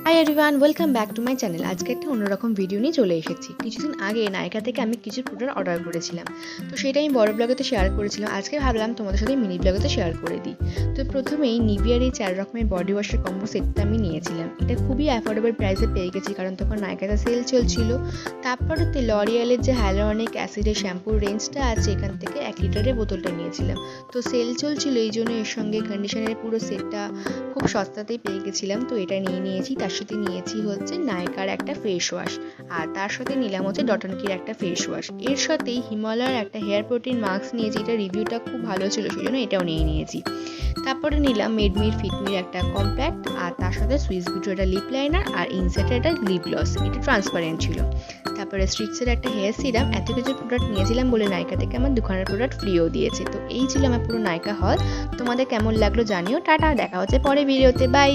Hi everyone, welcome back to my channel. আজকে একটা অন্যরকম ভিডিও নিয়ে চলে এসেছি। কিছুদিন আগে নাইকা থেকে আমি কিছু প্রোডাক্ট অর্ডার করেছিলাম, তো সেটা আমি বড় ব্লগেতে শেয়ার করেছিলাম। আজকে ভাবলাম তোমাদের সাথে মিনি ব্লগেতে শেয়ার করে দিই। তো প্রথমেই নিভিয়ার এই 4 রকমের বডি ওয়াশের কম্বো সেটটা আমি নিয়েছিলাম। এটা খুবই অ্যাফোর্ডেবল প্রাইসে পেয়ে গেছি, কারণ তখন নাইকাতে সেল চলছিল। তারপরেতে লরিয়ালের যে হাইলোরনিক অ্যাসিডের শ্যাম্পুর রেঞ্জটা আছে, এখান থেকে 1 লিটারের বোতলটা নিয়েছিলাম। তো সেল চলছিল, এই জন্য এর সঙ্গে কন্ডিশনের পুরো সেটটা খুব সস্তাতেই পেয়ে গেছিলাম। তো এটা নিয়েছি। তার সাথে নিয়েছি হচ্ছে নাইকার একটা ফেস ওয়াশ, আর তার সাথে নিলাম হচ্ছে ডট অ্যান্ড কির একটা ফেস ওয়াশ। এর সাথেই হিমালয়ের একটা হেয়ার প্রোটিন মাস্ক নিয়েছি, এটা রিভিউটা খুব ভালো ছিল, সেই জন্য এটাও নিয়েছি। তারপরে নিলাম মেডমির ফিটমির একটা কম্প্যাক্ট, আর তার সাথে সুইস বিউটির একটা লিপ লাইনার, আর ইনসেটের একটা লিপ গ্লস, এটা ট্রান্সপারেন্ট ছিল। তারপরে স্ট্রিক্সের একটা হেয়ার সিরাম। এত কিছু প্রোডাক্ট নিয়েছিলাম বলে নাইকা থেকে আমার দুখানের প্রোডাক্ট ফ্রিও দিয়েছে। তো এই ছিল আমার পুরো নাইকা হল। তোমাদের কেমন লাগলো জানিও। টাটা, দেখা হচ্ছে পরে ভিডিওতে, বাই।